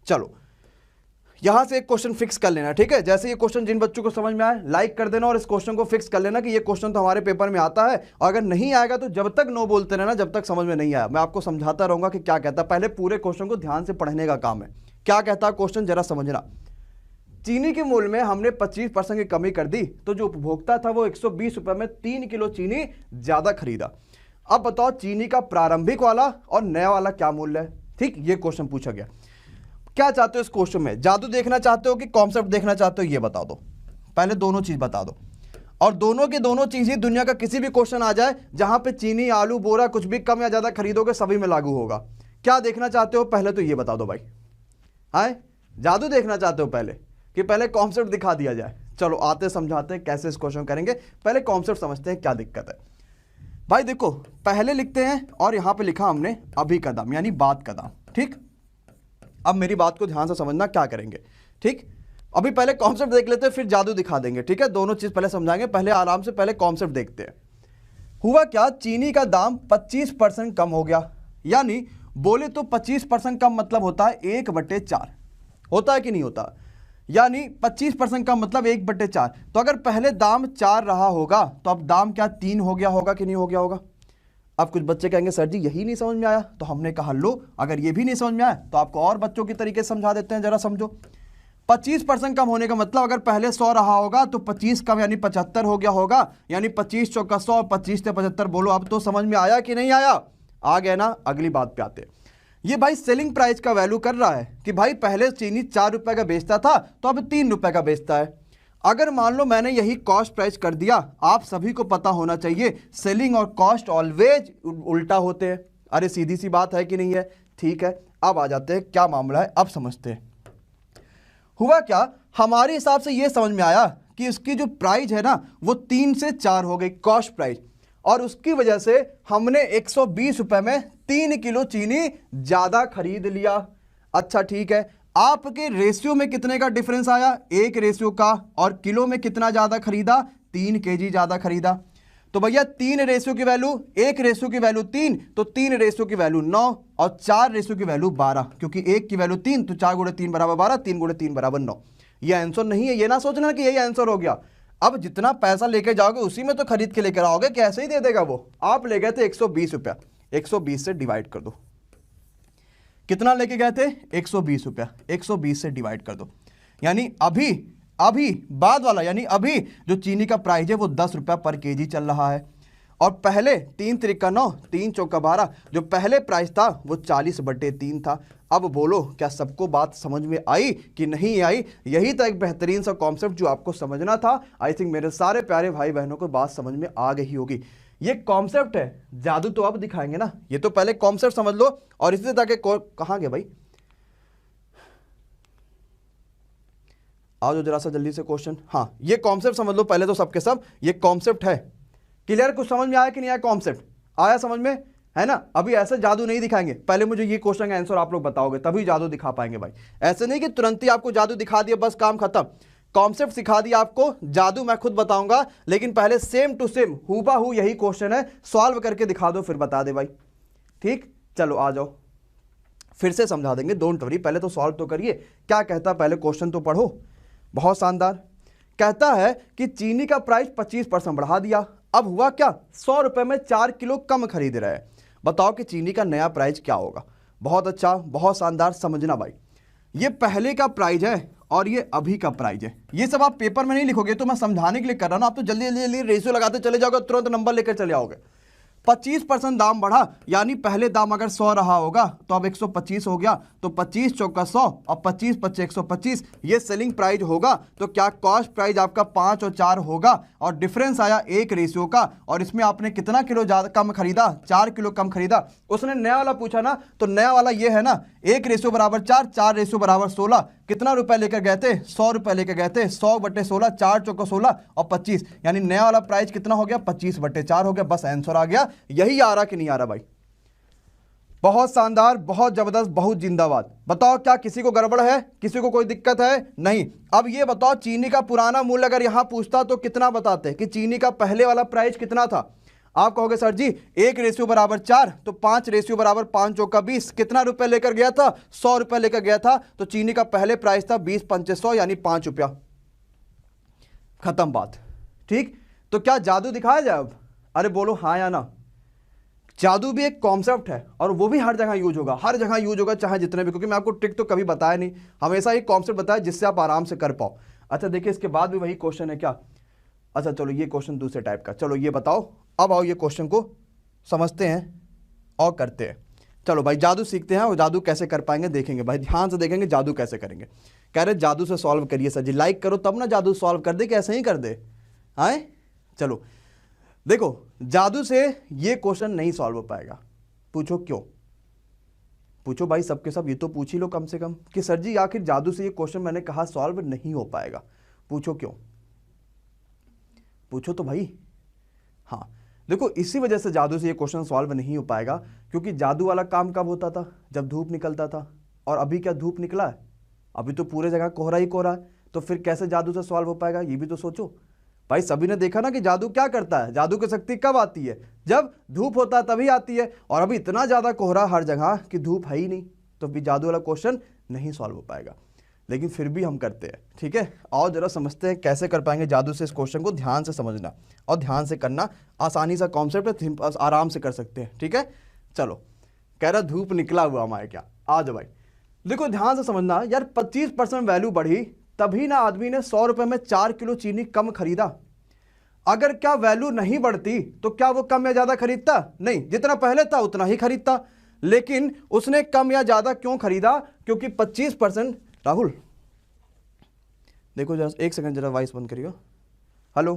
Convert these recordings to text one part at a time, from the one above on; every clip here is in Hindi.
चलो यहां से एक क्वेश्चन फिक्स कर लेना, ठीक है। जैसे ये क्वेश्चन जिन बच्चों को समझ में आए लाइक कर देना और इस क्वेश्चन को फिक्स कर लेना कि ये क्वेश्चन तो हमारे पेपर में आता है, और अगर नहीं आएगा तो जब तक नो बोलते रहना, जब तक समझ में नहीं आया। मैं आपको समझाता रहूंगा कि क्या कहता है। पहले पूरे क्वेश्चन को ध्यान से पढ़ने का काम है। क्या कहता है क्वेश्चन, जरा समझना। चीनी के मूल्य में हमने 25% की कमी कर दी, तो जो उपभोक्ता था वो 120 रुपए में 3 किलो चीनी ज्यादा खरीदा। अब बताओ चीनी का प्रारंभिक वाला और नया वाला क्या मूल्य है। ठीक, ये क्वेश्चन पूछा गया। क्या चाहते हो इस क्वेश्चन में, जादू देखना चाहते हो कि कॉन्सेप्ट देखना चाहते हो, ये बता दो। पहले दोनों चीज बता दो, और दोनों की दोनों चीज ही दुनिया का किसी भी क्वेश्चन आ जाए जहां पे चीनी आलू बोरा कुछ भी कम या ज्यादा खरीदोगे सभी में लागू होगा। क्या देखना चाहते हो पहले तो ये बता दो भाई। हाय, जादू देखना चाहते हो पहले कि पहले कॉन्सेप्ट दिखा दिया जाए। चलो आते समझाते हैं कैसे इस क्वेश्चन करेंगे। पहले कॉन्सेप्ट समझते हैं क्या दिक्कत है। भाई देखो, पहले लिखते हैं और यहां पे लिखा हमने अभी का दाम यानी बाद का दाम। ठीक, अब मेरी बात को ध्यान से समझना क्या करेंगे। ठीक, अभी पहले कॉन्सेप्ट देख लेते हैं फिर जादू दिखा देंगे। ठीक है, दोनों चीज पहले समझाएंगे। पहले आराम से पहले कॉन्सेप्ट देखते हैं। हुआ क्या, चीनी का दाम 25% कम हो गया। यानी बोले तो 25% कम मतलब होता है 1/4, होता है कि नहीं होता। यानी 25% का मतलब 1/4। तो अगर पहले दाम 4 रहा होगा तो अब दाम क्या 3 हो गया होगा कि नहीं हो गया होगा। अब कुछ बच्चे कहेंगे सर जी यही नहीं समझ में आया, तो हमने कहा लो अगर ये भी नहीं समझ में आया तो आपको और बच्चों के तरीके से समझा देते हैं, जरा समझो। 25% कम होने का मतलब अगर पहले 100 रहा होगा तो 25 कम यानी 75 हो गया होगा। यानी 25 चौका 100, 25 से 75। बोलो अब तो समझ में आया कि नहीं आया, आ गया ना। अगली बात पे आते हैं। ये भाई सेलिंग प्राइस का वैल्यू कर रहा है कि भाई पहले चीनी 4 रुपए का बेचता था तो अब 3 रुपए का बेचता है। अगर मान लो मैंने यही कॉस्ट प्राइस कर दिया, आप सभी को पता होना चाहिए सेलिंग और कॉस्ट ऑलवेज उल्टा होते हैं। अरे सीधी सी बात है कि नहीं है। ठीक है, अब आ जाते हैं क्या मामला है, अब समझते हैं। हुआ क्या, हमारे हिसाब से यह समझ में आया कि उसकी जो प्राइस है ना वो 3 से 4 हो गई कॉस्ट प्राइस, और उसकी वजह से हमने 120 रुपए में 3 किलो चीनी ज्यादा खरीद लिया। अच्छा ठीक है, आपके रेशियो में कितने का डिफरेंस आया, 1 रेशियो का, और किलो में कितना ज्यादा खरीदा, 3 केजी ज्यादा खरीदा। तो भैया 3 रेशियो की वैल्यू, 1 रेशियो की वैल्यू 3, तो 3 रेशियो की वैल्यू 9 और 4 रेशियो की वैल्यू 12, क्योंकि 1 की वैल्यू 3 तो 4 × 3 = 12, 3 × 3 = 9। ये आंसर नहीं है, ये ना सोचना कि यही आंसर हो गया। अब जितना पैसा लेके जाओगे उसी में तो खरीद के लेकर आओगे, कैसे ही दे देगा वो। आप ले गए थे 120 रुपया, 120 से डिवाइड कर दो। कितना लेके गए थे 120 रुपया, 120 से डिवाइड कर दो। यानी अभी बाद वाला, यानी अभी जो चीनी का प्राइस है वो 10 रुपया पर केजी चल रहा है। और पहले 3 त्रिका 9, 3 चौका 12, जो पहले प्राइस था वो 40/3 था। अब बोलो क्या सबको बात समझ में आई कि नहीं आई। यही था एक बेहतरीन सा कॉन्सेप्ट जो आपको समझना था। आई थिंक मेरे सारे प्यारे भाई बहनों को बात समझ में आ गई होगी। ये कॉन्सेप्ट है, जादू तो अब दिखाएंगे ना। ये तो पहले कॉन्सेप्ट समझ लो, और इसी तरह के कहां गए भाई, आओ जो जरा सा जल्दी से क्वेश्चन। हाँ, ये कॉन्सेप्ट समझ लो पहले तो सबके सब। ये कॉन्सेप्ट है क्लियर, कुछ समझ में आया कि नहीं आया, कॉन्सेप्ट आया समझ में, है ना। अभी ऐसे जादू नहीं दिखाएंगे, पहले मुझे ये क्वेश्चन का आंसर आप लोग बताओगे तभी जादू दिखा पाएंगे भाई। ऐसे नहीं कि तुरंत ही आपको जादू दिखा दिया बस काम खत्म। कॉन्सेप्ट सिखा दिया आपको, जादू मैं खुद बताऊंगा, लेकिन पहले सेम टू सेम हूबहू यही क्वेश्चन है, सॉल्व करके दिखा दो फिर बता दे भाई। ठीक, चलो आ जाओ, फिर से समझा देंगे, डोंट वरी। पहले तो सॉल्व तो करिए। क्या कहता है पहले क्वेश्चन तो पढ़ो। बहुत शानदार कहता है कि चीनी का प्राइस 25% बढ़ा दिया। अब हुआ क्या, 100 रुपए में 4 किलो कम खरीद रहे हैं। बताओ कि चीनी का नया प्राइस क्या होगा। बहुत अच्छा, बहुत शानदार, समझना भाई। ये पहले का प्राइस है और ये अभी का प्राइस है। ये सब आप पेपर में नहीं लिखोगे, तो मैं समझाने के लिए कर रहा हूं। आप तो जल्दी जल्दी रेशियो लगाते चले जाओगे, तुरंत नंबर लेकर चले आओगे। 25% दाम बढ़ा, यानी पहले दाम अगर 100 रहा होगा तो अब 125 हो गया। तो 25 चौका 100 और 25 × 5 = 125, ये सेलिंग प्राइस होगा। तो क्या कॉस्ट प्राइस आपका 5 और 4 होगा, और डिफरेंस आया 1 रेशियो का। और इसमें आपने कितना किलो ज्यादा कम खरीदा, 4 किलो कम खरीदा। उसने नया वाला पूछा ना, तो नया वाला ये है ना, 1 रेशियो = 4, 4 रेशियो = 16। कितना रुपए लेकर गए थे, 100 रुपए लेकर गए थे। 100/16, 4 चौका 16 और 25, यानी नया वाला प्राइस कितना हो गया, 25/4 हो गया। बस आंसर आ गया। यही आ रहा कि नहीं आ रहा भाई। बहुत शानदार, बहुत जबरदस्त, बहुत जिंदाबाद। बताओ क्या किसी को गड़बड़ है, किसी को कोई दिक्कत है? नहीं। अब ये बताओ चीनी का पुराना मूल्य अगर यहां पूछता तो कितना बताते कि चीनी का पहले वाला प्राइस कितना था। आप कहोगे सर जी 1:4, तो 5:5 चौका 20, कितना रुपए लेकर गया था? 100 रुपए लेकर गया था। तो चीनी का पहले प्राइस था 20 पंचे 100 यानी 5 रुपया। खत्म बात। ठीक, तो क्या जादू दिखाया जाए अब? अरे बोलो हाँ या ना। जादू भी एक कॉन्सेप्ट है और वो भी हर जगह यूज होगा, हर जगह यूज होगा, चाहे जितने भी, क्योंकि मैं आपको ट्रिक तो कभी बताया नहीं, हमेशा एक कॉन्सेप्ट बताया जिससे आप आराम से कर पाओ। अच्छा देखिए, इसके बाद भी वही क्वेश्चन है क्या? अच्छा चलो ये क्वेश्चन दूसरे टाइप का, चलो ये बताओ। अब आओ ये क्वेश्चन को समझते हैं और करते हैं। चलो भाई जादू सीखते हैं और जादू कैसे कर पाएंगे देखेंगे भाई, ध्यान से देखेंगे जादू कैसे करेंगे। कह रहे जादू से सॉल्व करिए सर जी, लाइक करो तब ना जादू सॉल्व कर दे कि ऐसे ही कर दे। आए चलो देखो, जादू से ये क्वेश्चन नहीं सॉल्व हो पाएगा। पूछो क्यों? पूछो भाई सबके सब, ये तो पूछ ही लो कम से कम कि सर जी आखिर जादू से ये क्वेश्चन मैंने कहा सॉल्व नहीं हो पाएगा। पूछो क्यों? पूछो तो भाई। हाँ देखो, इसी वजह से जादू से ये क्वेश्चन सॉल्व नहीं हो पाएगा, क्योंकि जादू वाला काम कब होता था? जब धूप निकलता था। और अभी क्या धूप निकला है? अभी तो पूरे जगह कोहरा ही कोहरा है। तो फिर कैसे जादू से सॉल्व हो पाएगा? ये भी तो सोचो भाई। सभी ने देखा ना कि जादू क्या करता है। जादू की शक्ति कब आती है? जब धूप होता है तभी आती है, और अभी इतना ज्यादा कोहरा हर जगह कि धूप है ही नहीं, तो भी जादू वाला क्वेश्चन नहीं सॉल्व हो पाएगा। लेकिन फिर भी हम करते हैं, ठीक है। और जरा समझते हैं कैसे कर पाएंगे जादू से इस क्वेश्चन को। ध्यान से समझना और ध्यान से करना, आसानी सा कॉन्सेप्ट है, आराम से कर सकते हैं, ठीक है। चलो, कह रहा धूप निकला हुआ हमारे क्या? आ जाओ भाई। देखो ध्यान से समझना यार, 25% वैल्यू बढ़ी तभी ना आदमी ने 100 रुपए में 4 किलो चीनी कम खरीदा। अगर क्या वैल्यू नहीं बढ़ती तो क्या वो कम या ज्यादा खरीदता? नहीं, जितना पहले था उतना ही खरीदता। लेकिन उसने कम या ज्यादा क्यों खरीदा? क्योंकि 25%। राहुल देखो जरा, एक सेकंड जरा वॉइस बंद करियो। हेलो,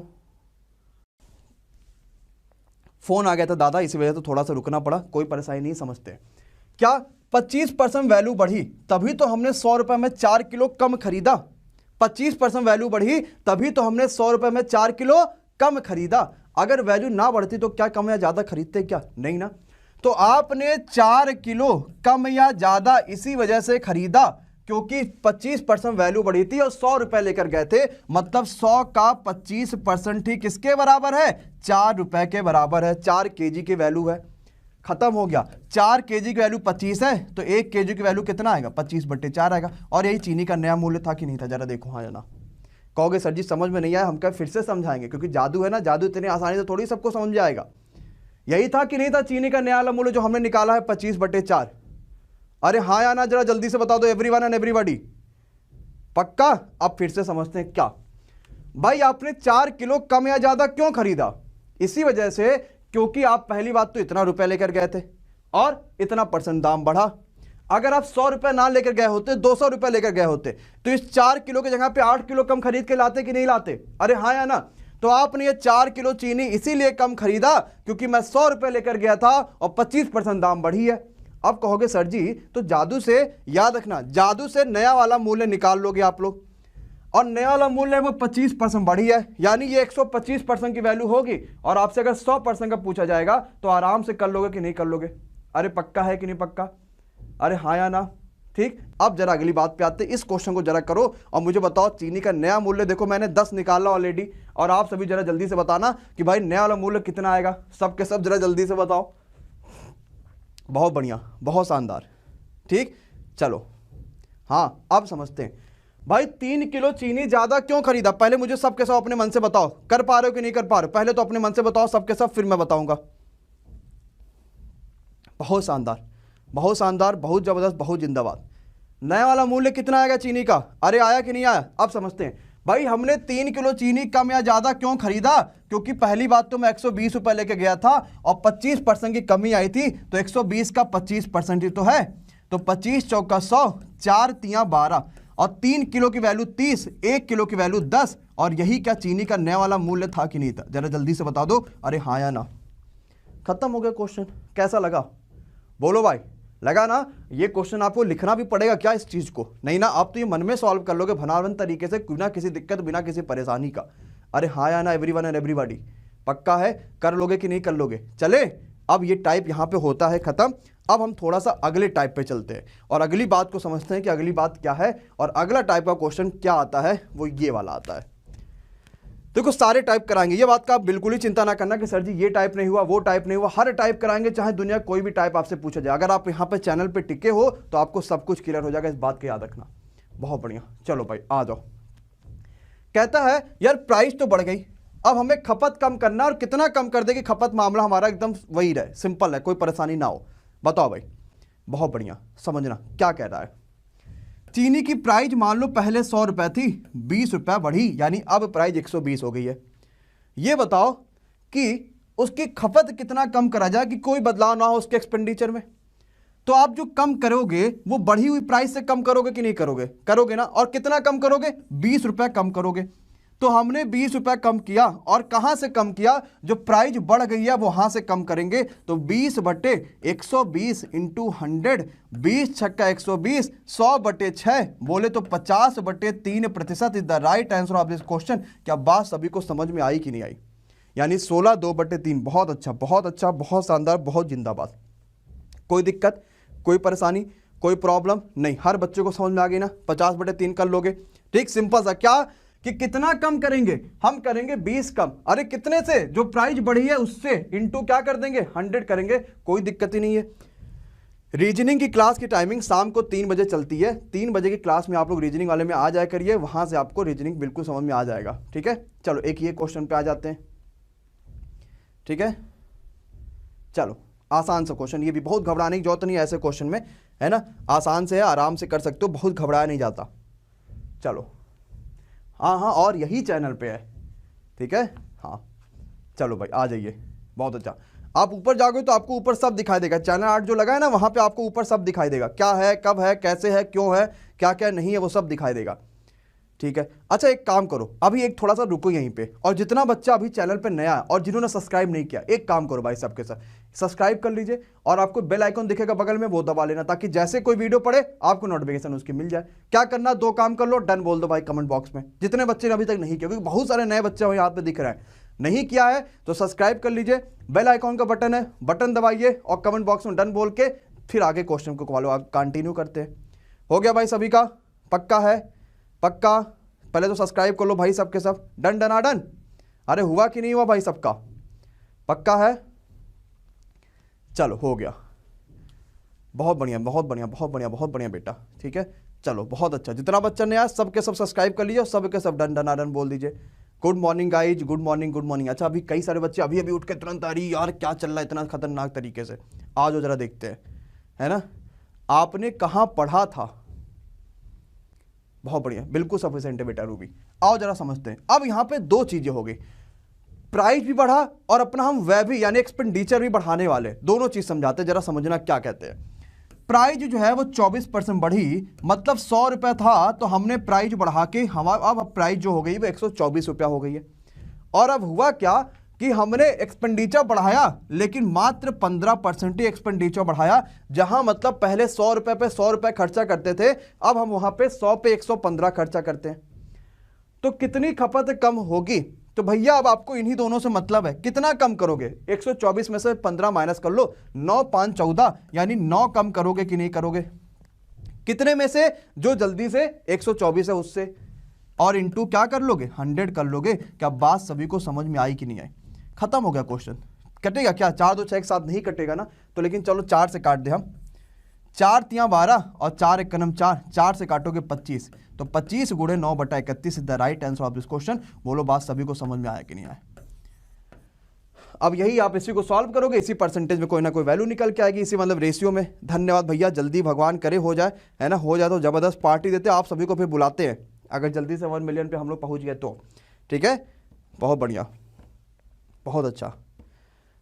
फोन आ गया था दादा, इसी वजह से थोड़ा सा रुकना पड़ा। कोई परेशानी नहीं, समझते क्या? 25% वैल्यू बढ़ी तभी तो हमने 100 रुपए में 4 किलो कम खरीदा। 25% वैल्यू बढ़ी तभी तो हमने 100 रुपए में 4 किलो कम खरीदा। अगर वैल्यू ना बढ़ती तो क्या कम या ज्यादा खरीदते? क्या नहीं ना। तो आपने 4 किलो कम या ज्यादा इसी वजह से खरीदा क्योंकि 25% वैल्यू बढ़ी थी और 100 रुपए लेकर गए थे। मतलब 100 का 25% ही किसके बराबर है? 4 रुपए के बराबर है। 4 केजी की वैल्यू है। खत्म हो गया। 4 केजी की वैल्यू 25 है तो 1 केजी की वैल्यू कितना आएगा? 25/4 आएगा। और यही चीनी का नया मूल्य था कि नहीं था? जरा देखो हाँ या ना। कहोगे सर जी समझ में नहीं आया, हम क्या फिर से समझाएंगे, क्योंकि जादू है ना, जादू इतनी आसानी से थोड़ी सबको समझ में आएगा। यही था कि नहीं था चीनी का नया मूल्य जो हमने निकाला है 25/4? अरे हाँ या ना, जरा जल्दी से बता दो एवरीवन एंड एवरीबॉडी। पक्का? अब फिर से समझते हैं क्या भाई, आपने 4 किलो कम या ज्यादा क्यों खरीदा? इसी वजह से क्योंकि आप पहली बात तो इतना रुपए लेकर गए थे और इतना % दाम बढ़ा। अगर आप 100 रुपए ना लेकर गए होते, 200 रुपए लेकर गए होते, तो इस 4 किलो की जगह पे 8 किलो कम खरीद के लाते कि नहीं लाते? अरे हाँ या ना। तो आपने ये 4 किलो चीनी इसीलिए कम खरीदा क्योंकि मैं 100 रुपए लेकर गया था और 25% दाम बढ़ी है। अब कहोगे सर जी तो जादू से, याद रखना, जादू से नया वाला मूल्य निकाल लोगे आप लोग, और नया वाला मूल्य वो 25% बढ़ी है, यानी ये 125% की वैल्यू होगी। और आपसे अगर 100% का पूछा जाएगा तो आराम से कर लोगे कि नहीं कर लोगे? अरे पक्का है कि नहीं पक्का? अरे हाँ या ना। ठीक, अब जरा अगली बात पे आते हैं। इस क्वेश्चन को जरा करो और मुझे बताओ चीनी का नया मूल्य। देखो मैंने 10 निकाला ऑलरेडी, और आप सभी जरा जल्दी से बताना कि भाई नया वाला मूल्य कितना आएगा। सबके सब जरा जल्दी से बताओ। बहुत बढ़िया, बहुत शानदार। ठीक, चलो हाँ अब समझते हैं भाई 3 किलो चीनी ज्यादा क्यों खरीदा? पहले मुझे सबके सब अपने मन से बताओ, कर पा रहे हो कि नहीं कर पा रहे हो? पहले तो अपने मन से बताओ सबके सब, फिर मैं बताऊंगा। बहुत शानदार, बहुत शानदार, बहुत जबरदस्त, बहुत जिंदाबाद। नया वाला मूल्य कितना आएगा चीनी का? अरे आया कि नहीं आया? अब समझते हैं भाई हमने 3 किलो चीनी कम या ज्यादा क्यों खरीदा? क्योंकि पहली बात तो मैं 120 रुपए लेके गया था और 25% की कमी आई थी, तो 120 का 25% ही तो है। तो 25 चौका 100, 4 तियां 12, और 3 किलो की वैल्यू 30, 1 किलो की वैल्यू 10। और यही क्या चीनी का नया वाला मूल्य था कि नहीं था? जरा जल्दी से बता दो। अरे हाँ या ना। खत्म हो गया क्वेश्चन। कैसा लगा? बोलो भाई, लगा ना? ये क्वेश्चन आपको लिखना भी पड़ेगा क्या इस चीज को? नहीं ना, आप तो ये मन में सॉल्व कर लोगे भनावन तरीके से, बिना किसी दिक्कत, बिना किसी परेशानी का। अरे हाँ या ना एवरीवन एंड एवरीबॉडी? पक्का है? कर लोगे कि नहीं कर लोगे? चले, अब ये टाइप यहाँ पे होता है खत्म। अब हम थोड़ा सा अगले टाइप पे चलते हैं और अगली बात को समझते हैं कि अगली बात क्या है, और अगला टाइप का क्वेश्चन क्या आता है, वो ये वाला आता है। देखो सारे टाइप कराएंगे, ये बात का आप बिल्कुल ही चिंता ना करना कि सर जी ये टाइप नहीं हुआ, वो टाइप नहीं हुआ, हर टाइप कराएंगे, चाहे दुनिया कोई भी टाइप आपसे पूछा जाए। अगर आप यहाँ पे चैनल पे टिके हो तो आपको सब कुछ क्लियर हो जाएगा, इस बात का याद रखना। बहुत बढ़िया, चलो भाई आ जाओ। कहता है यार प्राइस तो बढ़ गई, अब हमें खपत कम करना, और कितना कम कर दे कि खपत मामला हमारा एकदम वही रहे, सिंपल है, कोई परेशानी ना हो। बताओ भाई। बहुत बढ़िया, समझना क्या कह रहा है। चीनी की प्राइस मान लो पहले 100 रुपए थी, 20 रुपए बढ़ी, यानी अब प्राइस 120 हो गई है। ये बताओ कि उसकी खपत कितना कम करा जाए कि कोई बदलाव ना हो उसके एक्सपेंडिचर में। तो आप जो कम करोगे वो बढ़ी हुई प्राइस से कम करोगे कि नहीं करोगे? करोगे ना। और कितना कम करोगे? 20 रुपए कम करोगे। तो हमने 20 रुपए कम किया, और कहां से कम किया? जो प्राइस बढ़ गई है वहां से कम करेंगे। तो 20/120 इंटू 100, 20 छक्का 120, 100/6 बोले तो 50/3% is the right answer of this question. क्या बात सभी को समझ में आई कि नहीं आई? यानी 16 2/3। बहुत अच्छा, बहुत अच्छा, बहुत शानदार, बहुत जिंदाबाद। कोई दिक्कत, कोई परेशानी, कोई प्रॉब्लम नहीं? हर बच्चे को समझ में आ गई ना? 50/3 कर लोगे, ठीक, सिंपल सा। क्या कि कितना कम करेंगे? हम करेंगे 20 कम। अरे कितने से? जो प्राइस बढ़ी है उससे, इंटू क्या कर देंगे? 100 करेंगे, कोई दिक्कत ही नहीं है। रीजनिंग की क्लास की टाइमिंग शाम को 3 बजे चलती है। 3 बजे की क्लास में आप लोग रीजनिंग वाले में आ जाया करिए, वहां से आपको रीजनिंग बिल्कुल समझ में आ जाएगा, ठीक है। चलो एक ये क्वेश्चन पे आ जाते हैं, ठीक है। चलो आसान सा क्वेश्चन, ये भी बहुत घबराने की जरूरत नहीं है ऐसे क्वेश्चन में, है ना। आसान से है, आराम से कर सकते हो, बहुत घबराया नहीं जाता। चलो हाँ हाँ, और यही चैनल पे है, ठीक है। हाँ चलो भाई आ जाइए, बहुत अच्छा। आप ऊपर जाओगे तो आपको ऊपर सब दिखाई देगा, चैनल 8 जो लगा है ना वहाँ पे आपको ऊपर सब दिखाई देगा, क्या है, कब है, कैसे है, क्यों है, क्या क्या नहीं है, वो सब दिखाई देगा, ठीक है। अच्छा एक काम करो, अभी एक थोड़ा सा रुको यहीं पे, और जितना बच्चा अभी चैनल पे नया है और जिन्होंने सब्सक्राइब नहीं किया, एक काम करो भाई सबके साथ सब्सक्राइब कर लीजिए, और आपको बेल आइकन दिखेगा बगल में, वो दबा लेना, ताकि जैसे कोई वीडियो पड़े आपको नोटिफिकेशन उसकी मिल जाए। क्या करना, 2 काम कर लो, डन बोल दो भाई कमेंट बॉक्स में, जितने बच्चे ने अभी तक नहीं किया, क्योंकि बहुत सारे नए बच्चे यहाँ पे दिख रहे हैं, नहीं किया है तो सब्सक्राइब कर लीजिए, बेल आइकॉन का बटन है, बटन दबाइए, और कमेंट बॉक्स में डन बोल के फिर आगे क्वेश्चन को फॉलो आप कंटिन्यू करते हैं। हो गया भाई सभी का? पक्का है? पक्का? पहले तो सब्सक्राइब कर लो भाई सबके सब, डन डना डन। अरे हुआ कि नहीं हुआ भाई सबका? पक्का है? चलो हो गया, बहुत बढ़िया, बहुत बढ़िया, बहुत बढ़िया, बहुत बढ़िया बेटा, ठीक है। चलो बहुत अच्छा, जितना बच्चा ने आज सबके सब सब्सक्राइब कर लीजिए, सबके सब डन डना डन बोल दीजिए। Good morning guys, good morning, good morning. अच्छा अभी कई सारे बच्चे अभी अभी उठ के तुरंत आ रही, यार क्या चल रहा है इतना खतरनाक तरीके से, आ जाओ जरा देखते हैं, है ना। आपने कहाँ पढ़ा था? बहुत बढ़िया, बिल्कुल सफिशिएंट है बेटा रूबी। आओ जरा समझते हैं। अब यहाँ पे 2 चीजें हो गई, प्राइस भी बढ़ा और अपना हम व्यय भी यानी एक्सपेंडिचर भी बढ़ाने वाले, दोनों चीज समझाते हैं, जरा समझना क्या कहते हैं। प्राइस जो है वो 24% बढ़ी, मतलब 100 रुपए था, तो हमने प्राइस बढ़ा के हमारा अब प्राइस जो हो गई वो 124 रुपया हो गई है। और अब हुआ क्या कि हमने एक्सपेंडिचर बढ़ाया, लेकिन मात्र 15% ही एक्सपेंडिचर बढ़ाया, जहां मतलब पहले 100 रुपए पे 100 रुपए खर्चा करते थे, अब हम वहां पे 100 पे 115 खर्चा करते हैं। तो कितनी खपत कम होगी? तो भैया अब आपको इन्हीं दोनों से मतलब है, कितना कम करोगे? 124 में से 15 माइनस कर लो, 9 5 14, यानी 9 कम करोगे कि नहीं करोगे? कितने में से? जो जल्दी से 124 है उससे, और इंटू क्या कर लोगे? 100 कर लोगे। क्या बात सभी को समझ में आई कि नहीं आई? खत्म हो गया क्वेश्चन। कटेगा क्या? 4 2 6 एक साथ नहीं कटेगा ना, तो लेकिन चलो 4 से काट दे हम, 4 3 12 और 4 1 4, 4 से काटोगे 25, तो 25 × 9/31 is the right answer of this question. बोलो बात सभी को समझ में आया कि नहीं आया? अब यही आप इसी को सॉल्व करोगे, इसी परसेंटेज में कोई ना कोई वैल्यू निकल के आएगी, इसी मतलब रेशियो में। धन्यवाद भैया, जल्दी भगवान करे हो जाए, है ना। हो जाए तो जबरदस्त पार्टी देते, आप सभी को फिर बुलाते हैं, अगर जल्दी से 1 मिलियन पे हम लोग पहुंच गए तो, ठीक है। बहुत बढ़िया, बहुत अच्छा।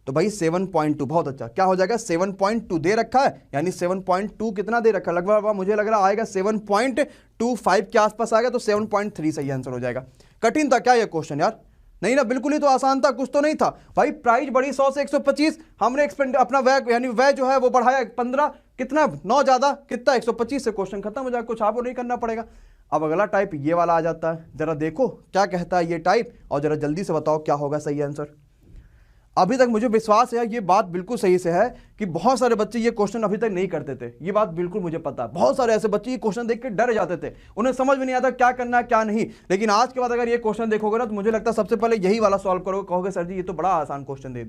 तो भाई 7.2, बहुत अच्छा। क्या हो जाएगा? 7.2 दे रखा है, यानी 7.2 कितना दे रखा है? लगभग मुझे लग रहा आएगा 7.25 के आसपास आएगा, तो 7.3 सही आंसर हो जाएगा। कठिन था क्या ये क्वेश्चन यार? नहीं ना, बिल्कुल ही तो आसान था, कुछ तो नहीं था भाई। प्राइस बढ़ी 100 से 125, हमने एक्सपेंड अपना व्यय यानी व्यय जो है वो बढ़ाया 15, कितना? 9 ज्यादा कितना? 125 से क्वेश्चन खत्म हो जाएगा, कुछ आपको नहीं करना पड़ेगा। अब अगला टाइप ये वाला आ जाता है, जरा देखो क्या कहता है ये टाइप, और जरा जल्दी से बताओ क्या होगा सही आंसर। अभी तक मुझे विश्वास है, ये बात बिल्कुल सही से है कि बहुत सारे बच्चे ये क्वेश्चन अभी तक नहीं करते थे। ये बात बिल्कुल मुझे पता है, बहुत सारे ऐसे बच्चे ये क्वेश्चन देख के डर जाते थे, उन्हें समझ में नहीं आता क्या करना है क्या नहीं। लेकिन आज के बाद अगर ये क्वेश्चन देखोगे ना तो मुझे लगता है सबसे पहले यही वाला सॉल्व करोगे, कहोगे सर जी ये तो बड़ा आसान क्वेश्चन दे दिया।